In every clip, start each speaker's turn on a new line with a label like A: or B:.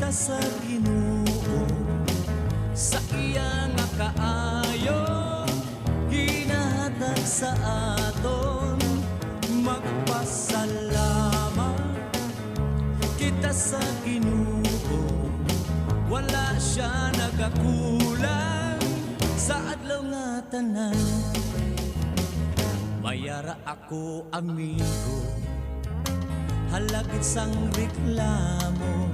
A: sa Ginoo, sa iya nga kaayo ginahatag sa aton. Magpasalamat kita sa Ginoo, wala siya nagakulang sa adlaw nga tanan. Mayara ako amigo, halagit sang reklamo,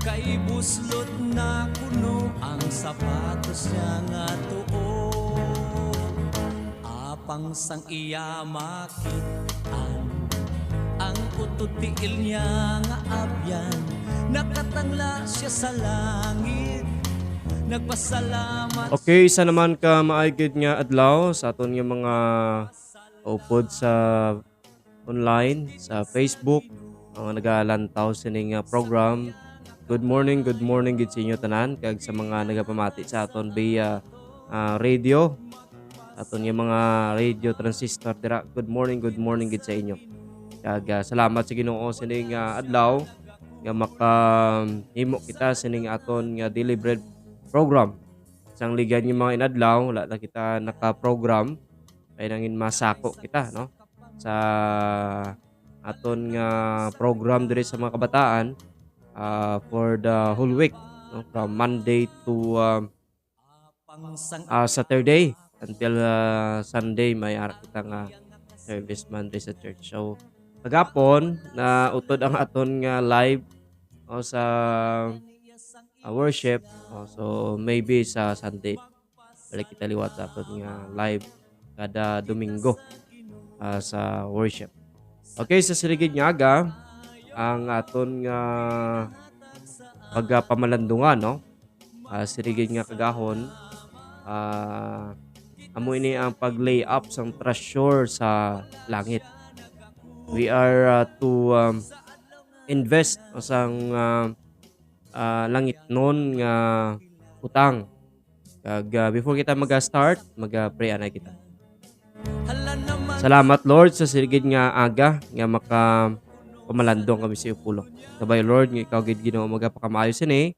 A: kay buslot na kuno ang sapatos niya nga tuo. Apang sang iya makitaan, ang ututiil niya nga abyan, nakatangla siya sa langit, nagpasalamat.
B: Okay, isa naman ka maaygid nga adlaw sa aton nga mga upod sa online sa Facebook, mga nagalantaw sining program. Good morning gid sa inyo tanan, kag sa mga nagapamati sa aton via radio, aton nga mga radio transistor dira. Good morning gid sa inyo. Kag salamat sa Ginoo sining adlaw nga makahimo kita sining aton nga daily bread program. Isang ligan yung mga inadlaw, wala na kita naka-program, kaya nangin masako kita, no? Sa aton nga program diri sa mga kabataan for the whole week, no? From Monday to Saturday until Sunday, may ara kita nga service Monday sa church. So, kagapon na utod ang aton nga live sa worship. So maybe sa Sunday balik kita liwat sa aton nga live kada Domingo sa worship. Okay, sa sirigid nga aga ang aton nga pagpamalandungan, no? Sirigid nga kagahon, amo ini ang pag-lay up sang treasure sa langit. We are to invest sang langit nun nga utang. Kag before kita mag-start, mag-pray ana kita. Salamat Lord sa sirgid nga aga nga maka pamalandong kami sa pulo. Kabay Lord nga ikaw gid Ginoo magapakamayo sini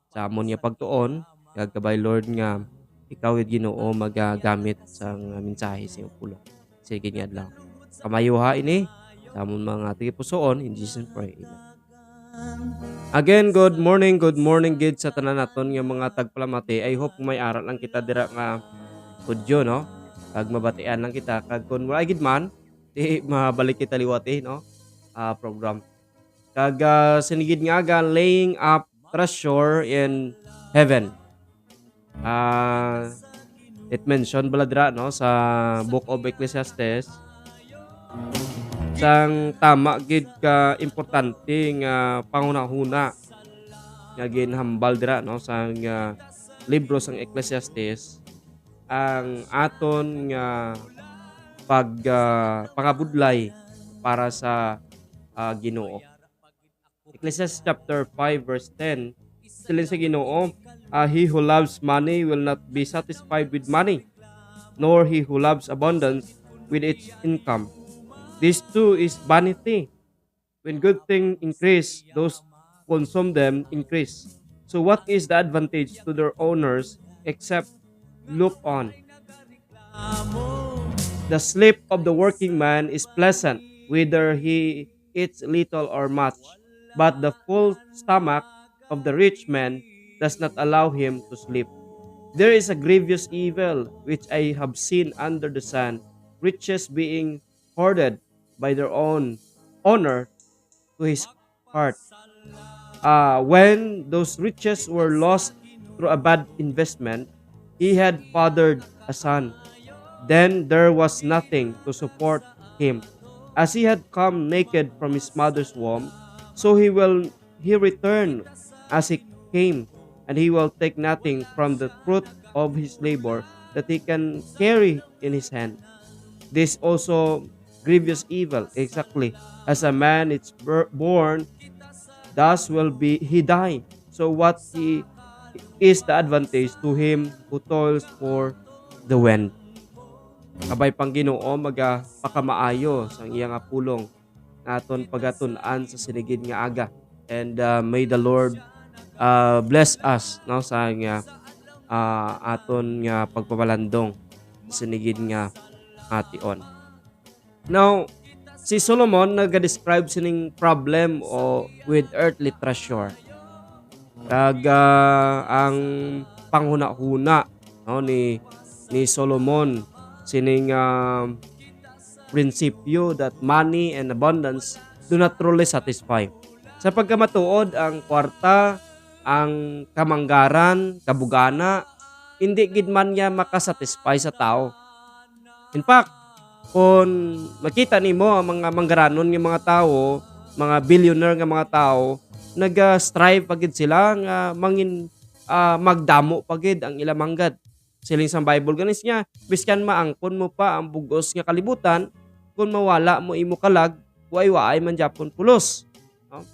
B: sa amon nga pagtuon. Kag kabay Lord nga ikaw gid Ginoo magagamit sa mensahe sa pulo. Sirgid nga adlaw. Kamayuha ini sa amon mga tigipusoon in Jesus pray. Amen. Again, good morning gid sa tanan naton nga mga tagpalamati. I hope may aral lang kita dira nga studio, no? Kag mabatian lang kita, kag kun wala gid man di mabalik kita liwati, no? Program. Kag sinigid nga aga laying up treasure in heaven. It mentioned bala dira, no, sa Book of Ecclesiastes, sang tama gid ka importante nga pangunahuna nga ginhambal dira, no, sang libro sang Ecclesiastes, ang aton nga pangabudlay para sa Ginoo. Ecclesiastes chapter 5 verse 10, silin sa Ginoo, he who loves money will not be satisfied with money, nor he who loves abundance with its income. This too is vanity. When good things increase, those who consume them increase. So what is the advantage to their owners except look on? The sleep of the working man is pleasant, whether he eats little or much. But the full stomach of the rich man does not allow him to sleep. There is a grievous evil which I have seen under the sun, riches being hoarded by their own owner to his heart. When those riches were lost through a bad investment, he had fathered a son. Then there was nothing to support him. As he had come naked from his mother's womb, so he return as he came, and he will take nothing from the fruit of his labor that he can carry in his hand. This also grievous evil, exactly as a man is born, thus will be he die. So what is the advantage to him who toils for the wind? Kabay pang Ginoo pakamaayo sang iyang pulong naton pagatun-an sa sinigid nga aga. And may the Lord bless us no sa nga aton nga pagpapalandong sinigid nga ation. Now, si Solomon nag-describe sining problem o with earthly treasure. Kag ang panghuna-huna no, ni Solomon sining prinsipyo that money and abundance do not truly satisfy. Sa pagkamatuod, ang kwarta, ang kamanggaran, kabugana, hindi gid man niya makasatisfy sa tao. In fact, kung makita nimo ang mga manggaranon nga mga tao, mga billionaire nga mga tao, nag-strive pagid sila nga mangin magdamo pagid ang ilang manggad. Siling sa Bible ganis niya, biskan maangkon mo pa ang bugos nga kalibutan, kung mawala mo imo kalag, waay man japon pulos. No?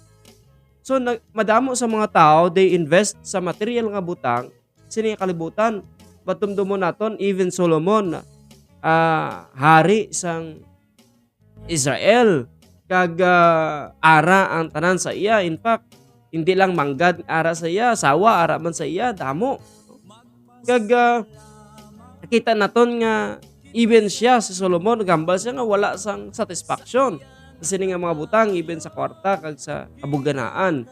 B: So madamo sa mga tao, they invest sa material nga butang, sini nga kalibutan. Batumdumo naton even Solomon, hari sang Israel, kag ara ang tanan sa iya. In fact, hindi lang manggad ara sa iya, sawa ara man sa iya, damo. Kag nakita naton nga even siya si Solomon gambal siya nga wala sang satisfaction sa sini nga mga butang even sa kwarta kag sa kabuganaan.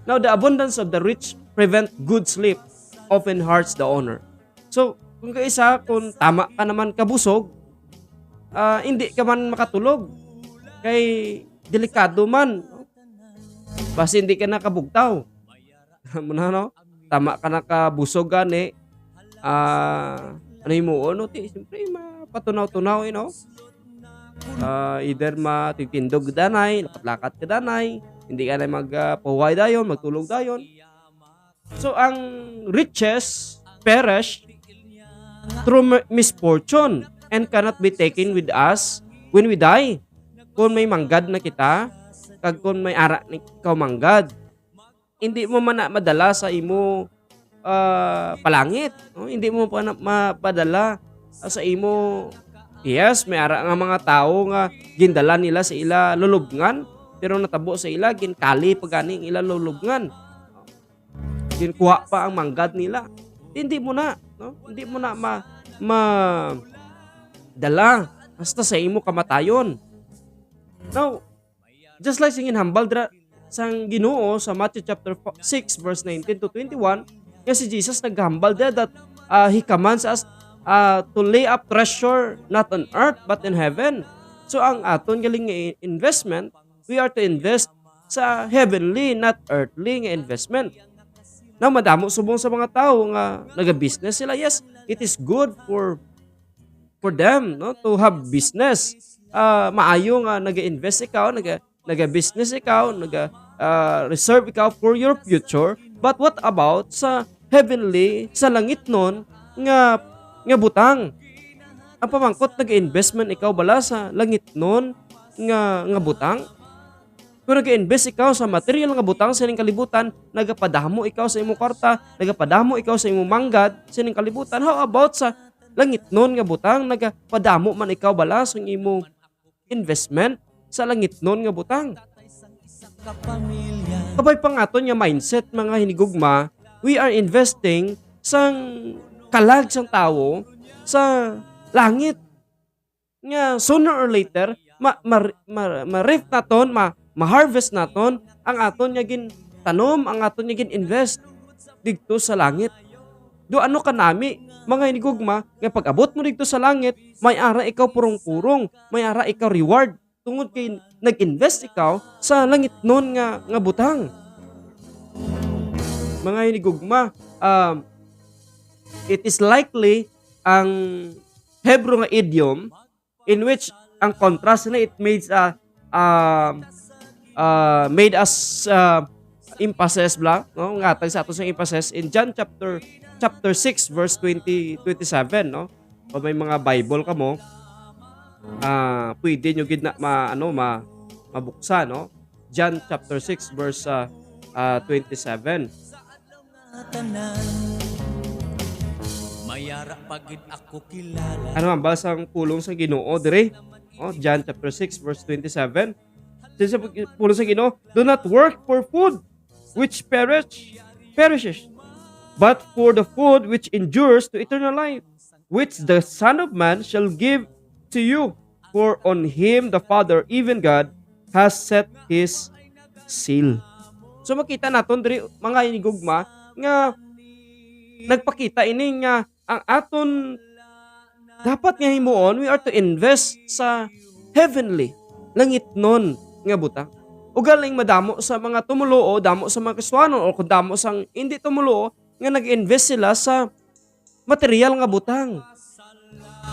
B: Now the abundance of the rich prevent good sleep, often hurts the owner. So kung kaisa, kung tama ka naman kabusog, hindi ka man makatulog. Kay delikado man. No? Basta hindi ka nakabugtaw. Muna, no? Tama ka nakabusog gani. Ano yung mo? No? Siyempre, mapatunaw-tunaw, you know? Either matitindog danay, lakat-lakat ka danay, hindi ka na magpahuway dayon, magtulog dayon. So, ang riches perish through misfortune and cannot be taken with us when we die. Kung may manggad na kita, kag kung may ara ni ikaw manggad, hindi mo man madala sa imo palangit. No? Hindi mo pa mapadala sa imo. Yes, may ara nga mga tao nga gindala nila sa ila lulubngan, pero natabo sa ila ginkali paganing ila lulubngan. Ginkuha pa ang manggad nila. Hindi mo na, no? Hindi mo na dala hasta sa imo kamatayon. Now, just like singin hambal sang Ginoo sa Matthew chapter 6 verse 19 to 21, nga si Jesus naghambal that he commands us to lay up treasure not on earth but in heaven. So ang aton galing nga investment, we are to invest sa heavenly not earthly nga investment. Now, madamo subong sa mga tao nga naga-business sila. Yes, it is good for them, no, to have business. Maayo nga naga-invest ikaw, naga-business ikaw, naga-reserve ikaw for your future. But what about sa heavenly, sa langit nun, nga butang? Ang pamangkot, naga-investment ikaw bala sa langit nun, nga butang? Kung nag-invest ikaw sa material nga butang sa inyong kalibutan, nagapadamo ikaw sa imong kwarta, nagapadamo ikaw sa imong manggad sa inyong kalibutan. How about sa langit nun nga butang, nagapadamo man ikaw bala sa imong investment sa langit nun nga butang? Kabay pa nga nga mindset, mga hinigugma, we are investing sang kalag sang tao sa langit. Nga sooner or later, ma-rift naton, ma-harvest naton ang aton nga gin tanom, ang aton nga gin invest didto sa langit. Do ano kanami, mga hinigugma, nga pag-abot mo didto sa langit, may ara ikaw purong-purong, may ara ikaw reward tungod kay nag-invest ikaw sa langit nun nga butang. Mga hinigugma, it is likely ang Hebrew nga idiom in which ang contrast na it made us emphasis bla, no, ngatag sa ato sang emphasis in John chapter 6 verse 27, no. Kung may mga Bible ka mo, pwede nyo gid na mabuksa, no. John chapter 6 verse 27.
A: Mayara pagid ako kilala.
B: Ano ang basang pulong sa Ginoo dire? John chapter 6 verse 27. Sa pulong sa Ginoo, do not work for food which perish perishes, but for the food which endures to eternal life, which the Son of Man shall give to you. For on him the Father, even God, has set his seal. So makita naton diri mga hinigugma nga nagpakita ini nga ang aton dapat nga himuon, we are to invest sa heavenly, langitnon nga butang. O galing madamo sa mga tumuluo, damo sa mga Kristiyanon, o kung damo sang hindi tumuluo, nga nag-invest sila sa material nga butang.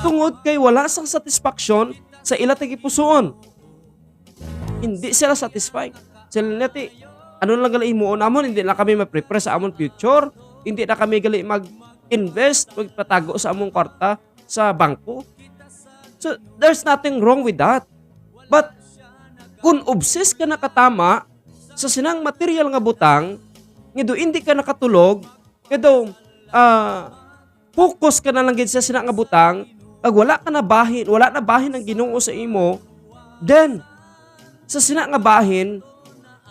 B: Tungod kay wala sang satisfaction sa ila tagipusoon. Hindi sila satisfied. Sila nati, ano lang gali himuon amon, hindi na kami ma-prepare sa amon future, hindi na kami gali mag-invest, magpatago sa among kwarta sa bangko. So, there's nothing wrong with that. But, kung obsessed ka nakatama sa sinang material nga butang, nga do hindi ka nakatulog, nga do, focus ka na lang gid sa sinang nga butang, ag wala na bahin ang Ginoo sa imo, then, sa sinang nga bahin,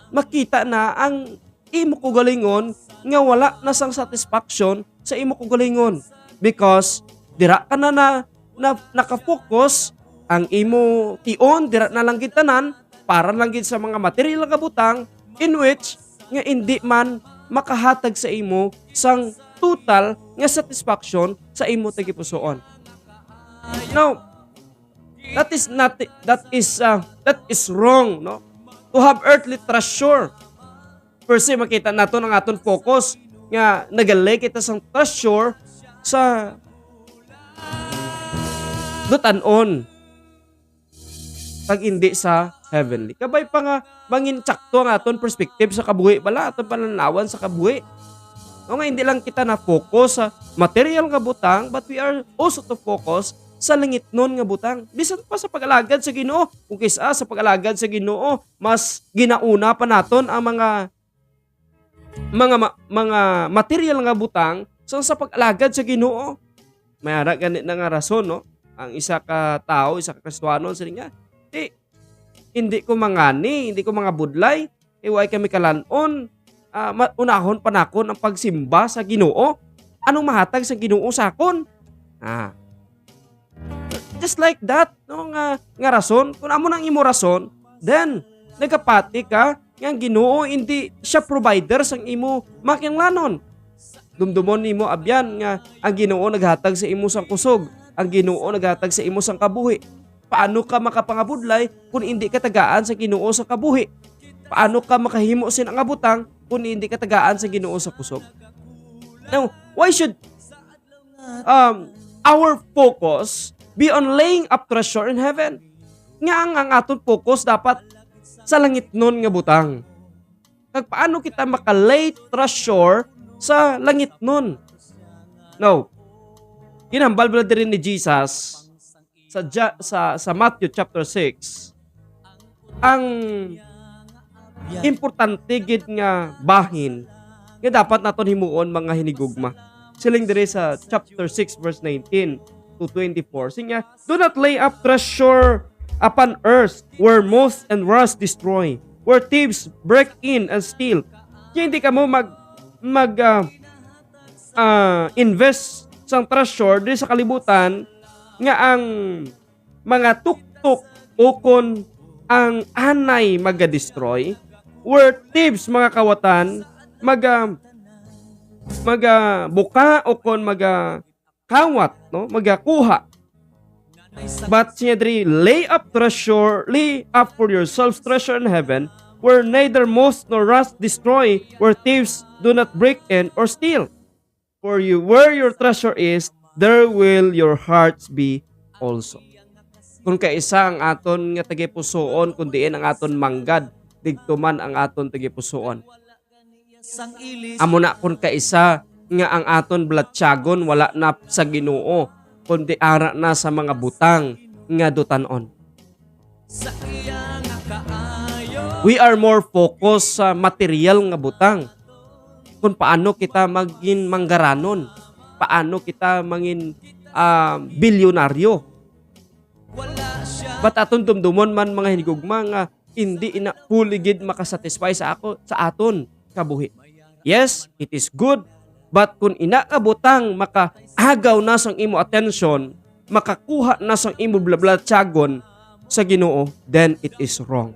B: makita na ang imo kugalingon nga wala na sang satisfaction sa imo kugalingon. Because, dira ka na nakafocus ang imo tion, dira na lang gid tanan, para lang gid sa mga material nga butang in which nga hindi man makahatag sa imo sang total nga satisfaction sa imo tagipusoon. Now, that is wrong, no? To have earthly treasure. First, makita nato ang aton focus nga nagalay kita sang treasure sa dutanon pag hindi sa heavenly. Kabay pa nga bangin sakto ang aton perspective sa kabuhi bala, aton pananawan sa kabuhi. O nga hindi lang kita na focus sa material nga butang, but we are also to focus sa langitnon nga butang. Bisan pa sa pag-alagad sa Ginoo. Kung kisa sa pag-alagad sa Ginoo, mas ginauna pa naton ang mga material nga butang sa pag-alagad sa Ginoo. Mayara ganit na nga rason, no? Ang isa ka tao, isa ka Kristiyano, sabi nga, hindi ko mangani, hindi ko mga budlay, iway kami kalanon, unahon panakon ang pagsimba sa Ginoo. Anong mahatag sa Ginoo sa akon? Just like that, no, nga rason. Kung amo nang imo rason, then nagapati ka nga ang Ginoo hindi siya provider sang imo makinlanon. Dumdumon nimo abyan nga ang Ginoo naghatag sa imo sang kusog, ang Ginoo naghatag sa imo sang kabuhi. Paano ka makapangabudlay kung hindi ka tagaan sa Ginoo sa kabuhi? Paano ka makahimo sin ang abutang kung hindi ka tagaan sa Ginoo sa kusog? Now, why should our focus be on laying up treasure in heaven? Nga ang aton focus dapat sa langitnon nga butang. Kag paano kita makalay treasure sa langitnon? Now, ginambal ba din ni Jesus sa Matthew chapter 6 ang importante gid nga bahin nga dapat naton himuon mga hinigugma. Siling dire sa chapter 6 verse 19 to 24. Sinya, do not lay up treasure upon earth where moth and rust destroy, where thieves break in and steal. Kaya hindi ka mo invest sang treasure di sa kalibutan nga ang mga tuktok o kon ang anay maga-destroy, where thieves mga kawatan buka o kon kawat, no, magakuha. But siya lay up for yourselves treasure in heaven, where neither moth nor rust destroy, where thieves do not break in or steal. For where your treasure is, there will your hearts be also. Kung kaisa ang aton nga tagipusoon, kundi ang aton manggad, digtuman ang aton tagipusoon. Amo na kung kaisa nga ang aton blatsagon wala na sa Ginoo, kundi ara na sa mga butang nga dutanon. We are more focused sa material nga butang. Kung paano kita maging manggaranon, paano kita maging bilyonaryo. But aton dumdumon man mga hinigugma nga hindi ina puligid makasatisfy sa aton kabuhi. Yes, it is good. But kung ina ka butang makaagaw na sang imo attention, makakuha na sang imo blablatsagon sa Ginoo, then it is wrong.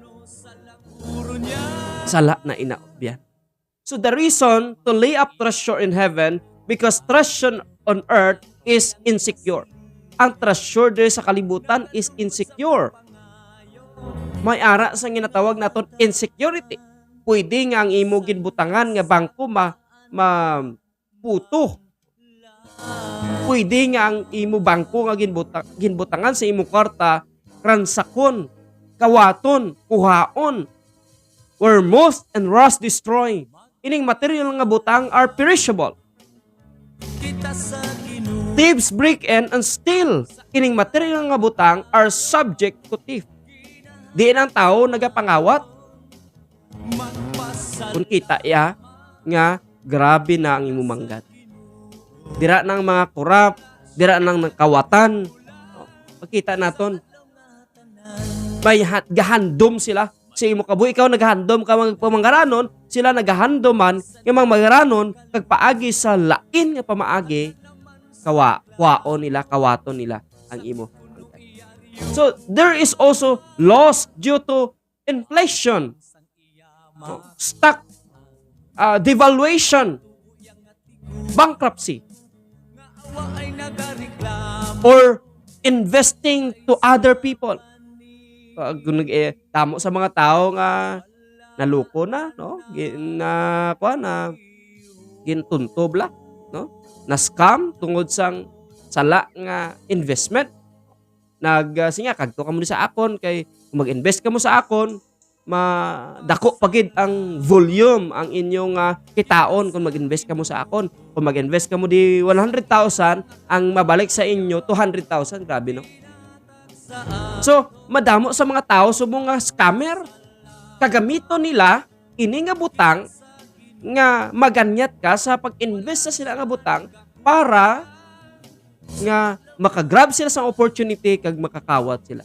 B: Sala na inaobyan. So the reason to lay up treasure in heaven, because treasure on earth is insecure. Ang treasure diri sa kalibutan is insecure. May ara sa ginatawag naton insecurity. Pwede nga ang imo ginbutangan nga bangko puto. Pwede nga ang imo bangko nga ginbutangan sa imo kwarta ransakon, kawaton, kuhaon, where moth and rust destroy. Ining material nga butang are perishable. Thieves break in and steal. Ining material nga butang are subject to thief. Di ang tao nagapangawat. Kung kita ya nga grabe na ang imo manggat. Dira nang mga korap, dira nang kawatan. Pakita naton. May gahandom sila sa imo kabuhi. Ikaw naghandom ka mga pamanggaranon, sila nagahandoman nga mga magaranon kag paagi sa lain nga pamaagi kawaon nila, kawaton nila ang imo. So there is also loss due to inflation, stock devaluation, bankruptcy, or investing to other people. Tamo sa mga tao nga naluko na, no? Gintuntob la, no? Na scam tungod sang sala nga investment. Sinya kagto ka mo sa akon kay kung mag-invest ka mo sa akon, madako pagid ang volume ang inyong kitaon kung mag-invest ka mo sa akon. Kung mag-invest ka mo di 100,000, ang mabalik sa inyo 200,000. Grabe, no? So, madamo sa mga tao sa mga scammer. Kagamito nila ini nga butang nga maganyat ka sa pag-invest sa sila nga butang para nga makagrab sila sa opportunity kag makakawat sila.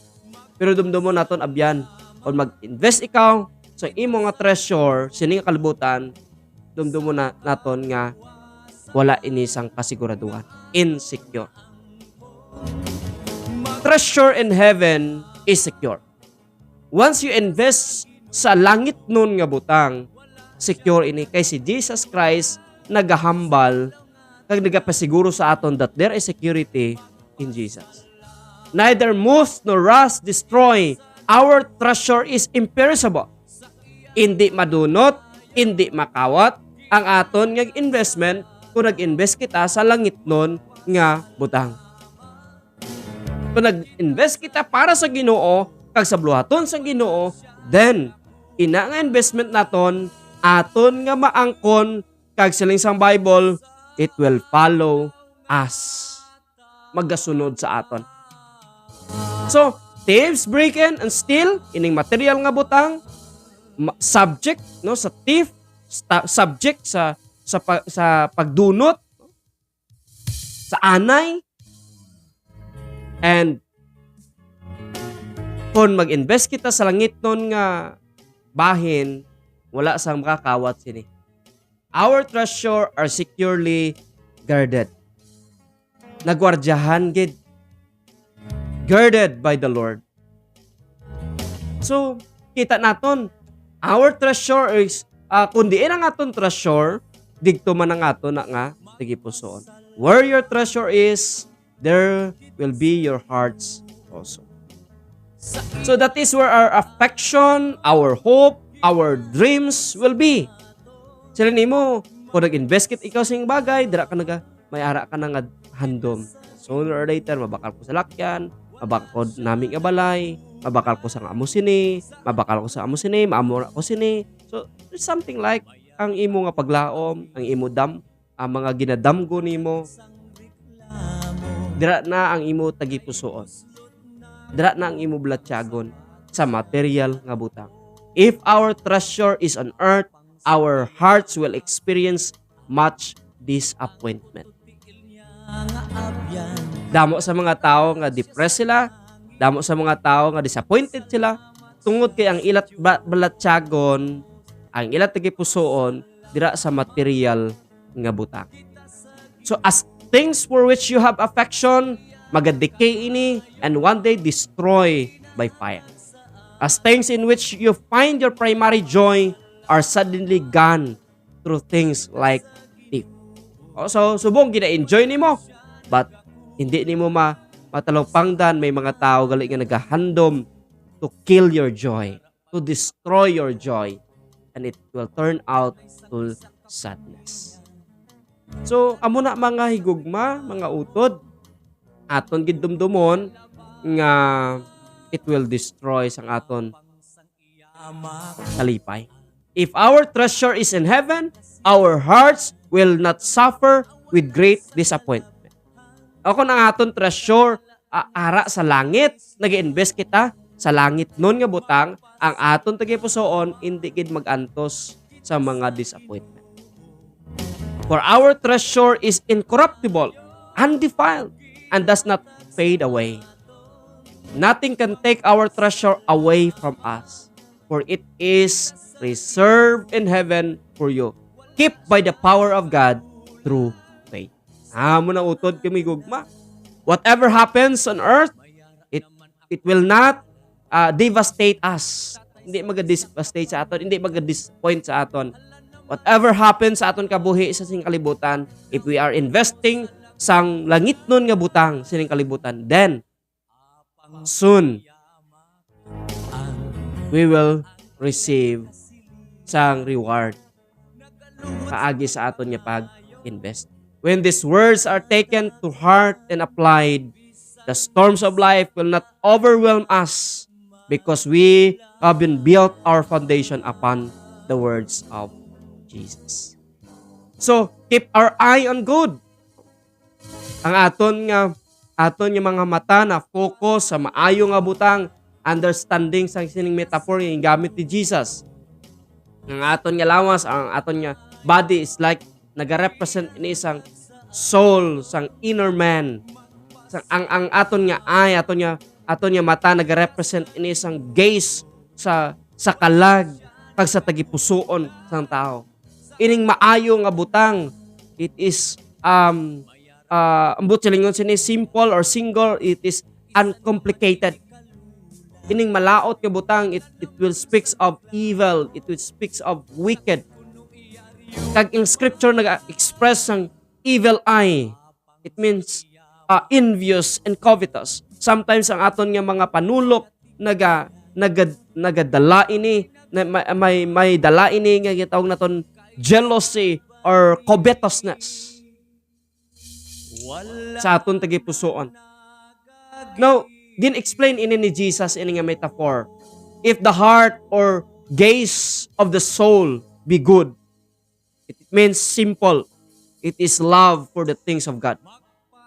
B: Pero dumdumo naton abyan, kung mag-invest ikaw sa imo nga treasure sini nga kalibutan, dumdumo naton nga wala inisang kasiguraduhan, insecure. Treasure in heaven is secure. Once you invest sa langit nun nga butang, secure ini kay si Jesus Christ nagahambal kag nagapasiguro sa aton that there is security in Jesus. Neither moth nor rust destroy. Our treasure is imperishable. Hindi madunot, hindi makawat ang aton nga investment kung nag-invest kita sa langit nun nga butang. Kung nag-invest kita para sa Ginoo kag sa bluhaton sa Ginoo, then ina nga investment naton aton nga maangkon kag siling sang Bible, it will follow us. Magasunod sa aton. So, thieves break in and steal, ining material nga butang, subject no sa thief, subject sa pagdunot, sa anay, and kung mag-invest kita sa langit nun nga bahin, wala sang makakawat sini. Our treasure are securely guarded. Nagwardyahan gid. Guarded by the Lord. So, kita naton, our treasure is, kundi ang aton treasure, digto man ang aton na nga, tigipusoon. Where your treasure is, there will be your hearts also. So that is where our affection, our hope, our dreams will be. Sila nimo, kung nag-invest kit ikaw sa iyong bagay, dira ka may ara ka na nga handom. Sooner or later, mabakal ko sa lakyan, mabakal ko naming abalay, mabakal ko sa amo sini, mabakal ko sa amo sini, maamura ko sini. So, there's something like ang imo nga paglaom, ang imo ang mga ginadamgo nimo. Dira na ang imo tagipusoon. Dira na ang imo blatyagon sa material nga butang. If our treasure is on earth, our hearts will experience much disappointment. Damo sa mga tao nga depressed sila, damo sa mga tao nga disappointed sila, tungod kay ang ilat balatyagon, ang ilat tagipusoon, dira sa material nga butang. So as things for which you have affection, magadecay ini and one day destroy by fire. As things in which you find your primary joy are suddenly gone through things like thief. So subong gina-enjoy nimo, but hindi nimo matalupangdan, may mga tao gali nga nagahandom to kill your joy, to destroy your joy, and it will turn out to sadness. So, amo na mga higugma, mga utod, aton gid dumdumon nga it will destroy sang aton kalipay. If our treasure is in heaven, our hearts will not suffer with great disappointment. Ako ang aton treasure ara sa langit, nag-invest kita sa langit nun nga butang, ang aton tagipusoon hindi gid magantos sa mga disappointment. For our treasure is incorruptible, undefiled, and does not fade away. Nothing can take our treasure away from us, for it is reserved in heaven for you, kept by the power of God through faith. Amo na utod kami gugma. Whatever happens on earth, it will not devastate us. Hindi mag-devastate sa aton, hindi mag-disappoint sa aton. Whatever happens sa aton kabuhi sa sining kalibutan, if we are investing sang langit nun nga butang sining kalibutan, then soon we will receive sang reward kaagi sa aton nga pag-invest. When these words are taken to heart and applied, the storms of life will not overwhelm us because we have been built our foundation upon the words of Jesus. So, keep our eye on good. Ang aton nga mga mata na focus sa maayo nga butang, understanding sa sining metaphor yung gamit ni Jesus. Ang aton nga lawas, ang aton nga body is like nagarepresent ini isang soul, sang inner man. Ang aton nga eye, aton nga mata nagarepresent ini isang gaze sa kalag kag sa tagipusoon sang tao. Ining maayo nga butang, it is ambot silingon sini simple or single, it is uncomplicated. Ining malaot nga butang, it will speaks of evil, it will speaks of wicked. Kag in scripture nag-express ng evil eye, it means envious and covetous. Sometimes ang aton nga mga panulok nagadala ini, may dala ini nga gitawag naton jealousy or covetousness sa aton tagipusoon. Now, gin-explain ini ni Jesus ini nga metaphor. If the heart or gaze of the soul be good, it means simple. It is love for the things of God.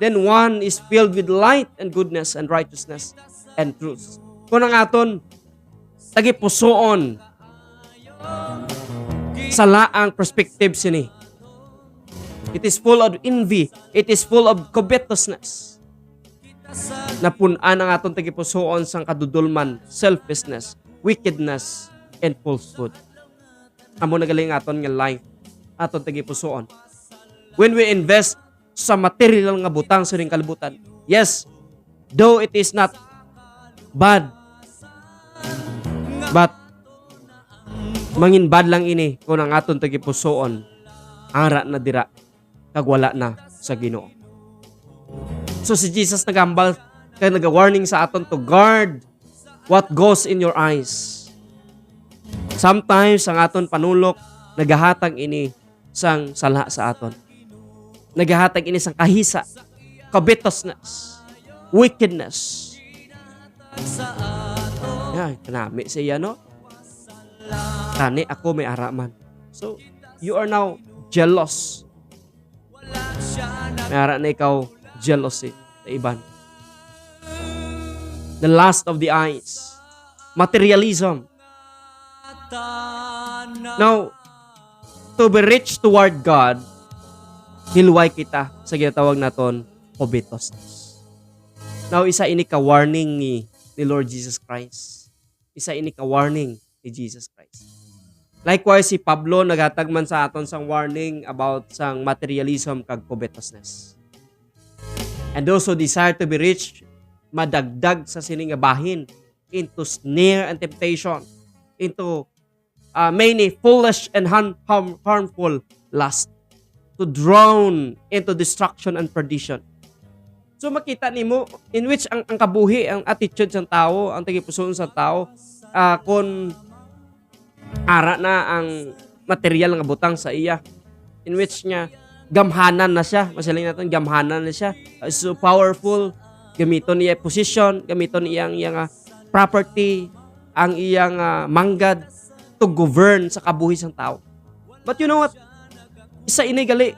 B: Then one is filled with light and goodness and righteousness and truth. Kung ang aton tagipusoon sa laang perspective sini, it is full of envy, it is full of covetousness. Napunan ang aton tagipusoon sang kadudulman, selfishness, wickedness, and falsehood. Amo nagaling aton nga life, aton tagipusoon. When we invest sa material nga butang sa ring kalibutan, yes, though it is not bad, but mangin bad lang ini kung ang aton tagipusoon ara na dira kag wala na sa Ginoo. So si Jesus nagambal kay naga-warning sa aton to guard what goes in your eyes. Sometimes ang aton panulok nagahatag ini sang sala sa aton. Nagahatag ini sang kahisa, covetousness, wickedness. Yan, kanami siya, no? Kani ako may araman. So, you are now jealous. May ara na ikaw jealousy sa iban. The lust of the eyes. Materialism. Now, to be rich toward God, hilway kita sa ginatawag naton covetousness. Now, isa ini ka-warning ni Lord Jesus Christ. Isa ini ka-warning ni Jesus Christ. Likewise, si Pablo nagatag man sa aton sang warning about sang materialism kag covetousness. And those who desire to be rich, madagdag sa sining nga bahin into snare and temptation, into many foolish and harmful lust, to drown into destruction and perdition. So makita nimo in which ang kabuhi, ang attitude ng tao, ang tagipusoon sa tao, kung ara na ang material nga butang sa iya, in which niya gamhanan na siya, masaling natin gamhanan na siya, so powerful, gamiton niya position, gamiton iyang property, ang iyang manggad to govern sa kabuhi sang tao. But you know what? Isa inigali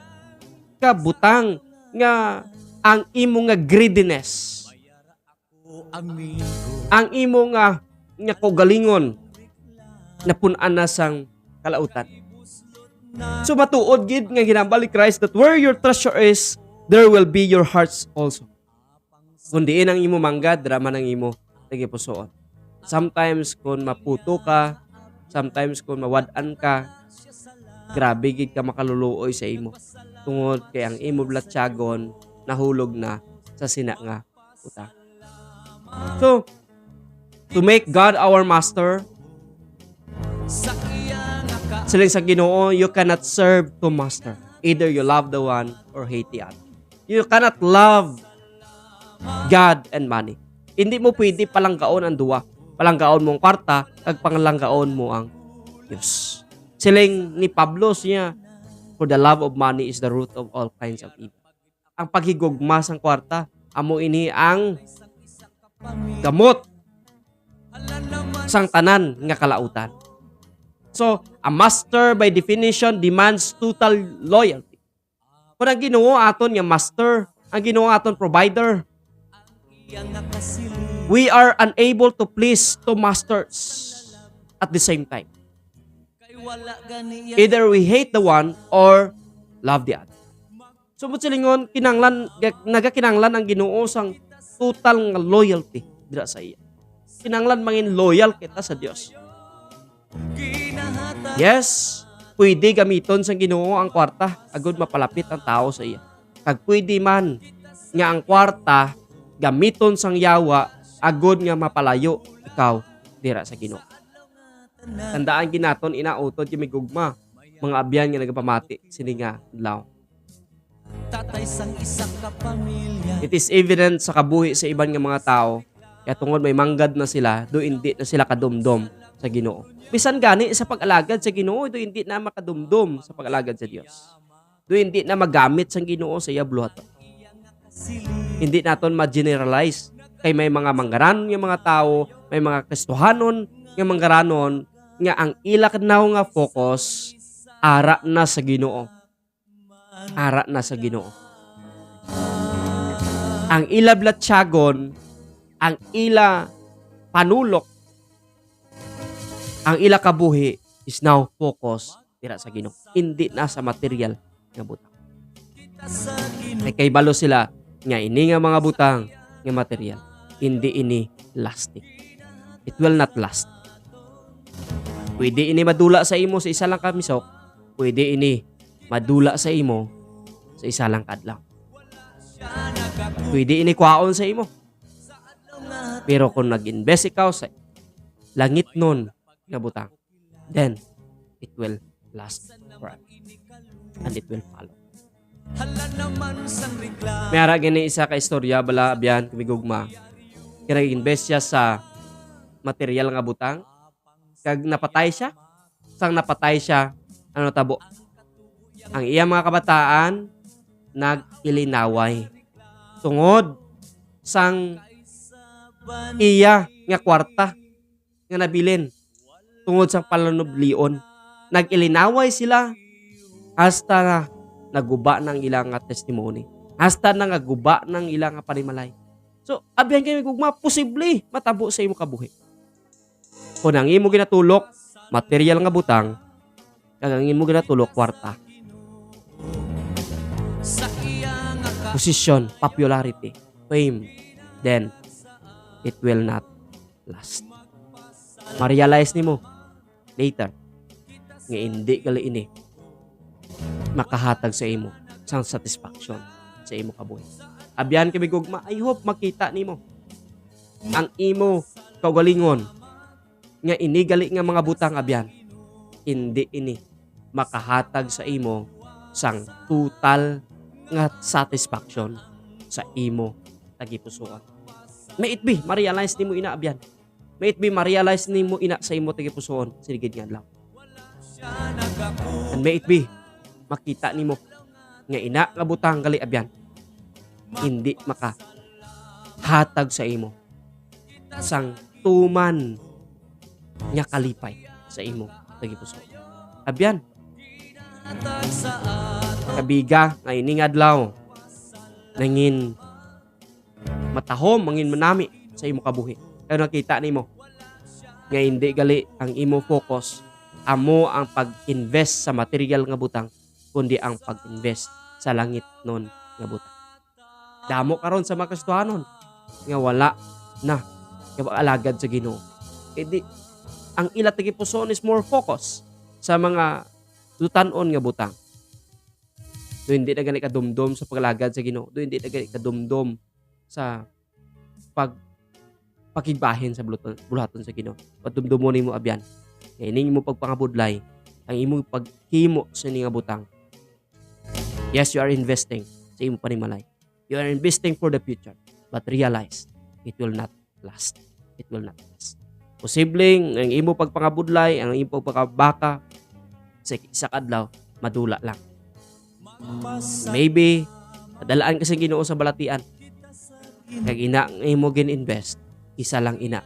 B: ka butang nga ang imo nga greediness, ang imo nga kogalingon na punan na sang kalautan. So matuod gid nga ginambalik Christ that where your treasure is, there will be your hearts also. Kung diin ang imo manggad, drama ng imo tagipusoon. Sometimes kung maputo ka, sometimes kung mawad-an ka, grabe gid ka makaluluoy sa imo. Tungod kay ang imo blatsagon nahulog na sa sina nga utang. So, to make God our master, siling sa Ginoo, you cannot serve two master. Either you love the one or hate the other. You cannot love God and money. Hindi mo pwede palanggaon ang duwa. Palanggaon mo ang kwarta, kag pangalanggaon mo ang Diyos. Siling ni Pablo siya, for the love of money is the root of all kinds of evil. Ang paghigugma sang kwarta, amo ini ang gamot sang tanan nga kalautan. So, a master by definition demands total loyalty. Kung ang Ginoo aton nga master, ang Ginoo aton provider, we are unable to please two masters at the same time. Either we hate the one or love the other. So, silingon, nagakinanglan ang Ginoo sang total nga loyalty dira sa iya. Kinanglan mangin loyal kita sa Dios. Yes, pwede gamiton sang Ginoo ang kwarta agud mapalapit ang tao sa iya. Kag pwede man nga ang kwarta gamiton sang yawa agud nga mapalayo ikaw dira sa Ginoo. Tandaan ginaton inautod yung migugma mga abyan nga nagapamati sini nga adlaw. It is evident sa kabuhi sa iban nga mga tao kaya tungod may manggad na sila, do hindi na sila kadumdum sa Ginoo. Bisan gani sa pag-alagad sa Ginoo, do hindi na makadumdum sa pag-alagad sa Dios. Do hindi na magamit sa Ginoo sa iya buluhaton. Hindi naton ma-generalize kay may mga manggaranon nga mga tao, may mga Kristohanon nga manggaranon nga ang ila kadnaw nga focus ara na sa Ginoo. Ara na sa Ginoo. Ang ila blatsagon, ang ila panulok, ang ila kabuhi is now focus dira sa Ginoo. Hindi na sa material nga butang. Kay balo sila nga ini nga mga butang nga material. Hindi ini lasting. It will not last. Pwede ini madula sa imo sa isa lang ka misok. Pwede ini madula sa imo sa isa lang kadlaw. Pwede ini kwaon sa imo. Pero kung nag-invest ikaw sa langit nun nga butang, then it will last forever. And it will follow. May ara gini isa ka istorya bala abyan kumigugma. Kaya nag-invest siya sa material nga butang. Kag napatay siya. Sang napatay siya, ano tabo? Ang iya mga kabataan nag-ilinaway. Tungod sang iya nga kwarta nga nabilin. Tungod sang palanublion. Nag-ilinaway sila hasta na naguba ng ilang nga testimony. Hasta na naguba ng ilang nga panimalay. So, abyan kayo gugma, posible matabo sa imo kabuhi. Kung ang imo ginatulok, material nga butang, kag ang imo ginatulok, kwarta. Position, popularity, fame, then it will not last. Ma-realize nimo later nga hindi gali ini makahatag sa imo sang satisfaction sa imo kabuhi. Abyan kami gugma, I hope makita nimo ang imo kaugalingon nga ini gali nga mga butang abyan. Hindi ini makahatag sa imo sang total nga satisfaction sa imo tagipusoan. May it be ma-realize nimo ina abyan. May it be ma-realize nimo ina sa imo tagipusoon sinigid nga adlaw. And may it be makita nimo nga ina nga butang gali abyan hindi makahatag sa imo sang tuman nga kalipay sa imo tagipusoon. Abyan kabiga nga ining adlaw nangin matahom mangin manami sa imo kabuhi. Kaya nakita nimo nga hindi gali ang imo focus amo ang pag-invest sa material nga butang kundi ang pag-invest sa langit nun nga butang. Damo karon sa makastuhanon nga wala na alagad sa Ginoo. Di ang ila tagipusoon is more focus sa mga tutanon nga butang. Do hindi na gani kadumdum sa paglagad sa Ginoo. Do hindi na gani kadumdum sa pakigbahin sa buluhaton sa Ginoo. Padumdumon nimo abyan. Kaya ining mo pagpangabudlay ang imong paghimo sa nga butang. Yes, you are investing sa imong panimalay. You are investing for the future. But realize, it will not last. It will not last. Posibleng ang imo pagpangabudlay, ang imo pagpakabaka sa isa kadlaw, madula lang. Maybe, padalaan kasi Ginoo sa balatian. Kag ina ang imo gin-invest, isa lang ina.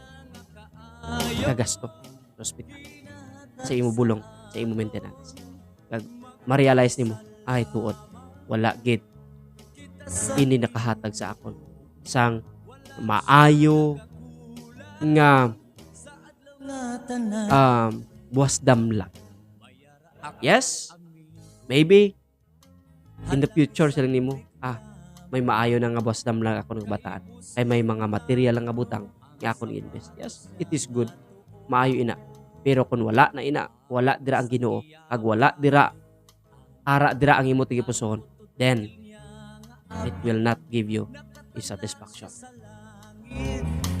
B: Kagasto sa ospital. Sa imo bulong, sa imo maintenance. Kag ma-realize nimo, ay tuod, wala gid ini nakahatag sa akon sang maayo nga buwasdam lang. Yes, maybe in the future sila nimo may maayo na nga buwasdam lang ako ng bataan ay may mga material lang nga butang nga akon i-invest. Yes, it is good, maayo ina. Pero kung wala na ina, wala dira ang Ginoo, kag wala dira ara dira ang imo tigipusoon, then it will not give you a satisfaction.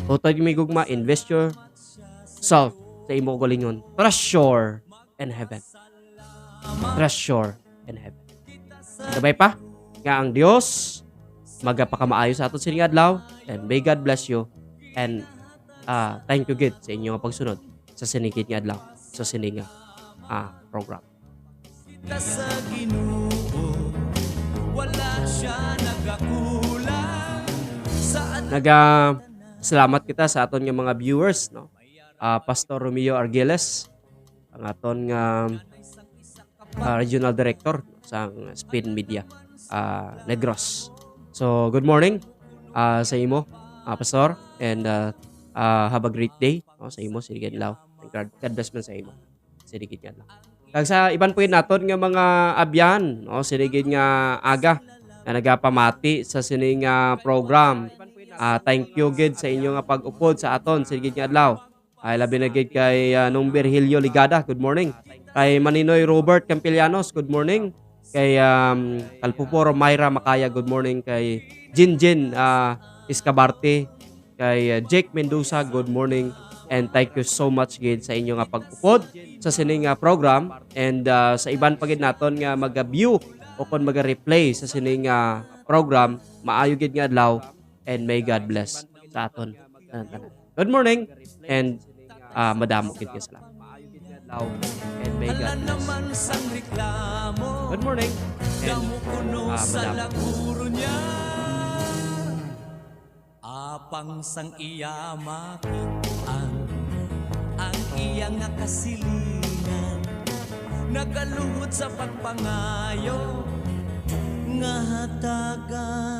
B: Utod mi gugma, invest yourself sa imo galingon. Treasure in heaven. Treasure in heaven. Sabay pa nga ang Dios magapakamaayo sa aton sining adlaw, and may God bless you, and thank you gid sa inyo nga pagsunod sa sinigid nga adlaw sa sining program.
A: Sa Ginoo wala siya nagakulang saan
B: Salamat kita sa aton nga mga viewers, no? Pastor Romeo Argiles, ang aton nga regional director sa Spin Media Negros. So good morning sa imo, Pastor, and have a great day sa imo sinig adlaw. God bless man sa imo sinig adlaw. Kag sa iban po naton nga mga abyan, no, sinigid nga aga na nagapamati sa sining program. Thank you gid sa inyo nga pag-upod sa aton sinigid nga adlaw. Ay labi na gid kay Nung Virgilio Ligada, good morning. Kay Maninoy Robert Campilianos, good morning. Kay Kalpuporo Myra Makaya, good morning. Kay Jinjin Escabarte, kay Jake Mendoza, good morning. And thank you so much gid sa inyo nga pag-upod sa sining program, and sa iban pa gid naton nga mag-view o kon mag-replay sa sining program, maayo gid nga adlaw, and may God bless sa aton. Good morning, and madamo gid ka salamat. And may God bless. Good morning, and madamo.
A: Apang sang iya makitaan ang iyang nakasilingan, nagaluhod sa pagpangayo nga hatagan.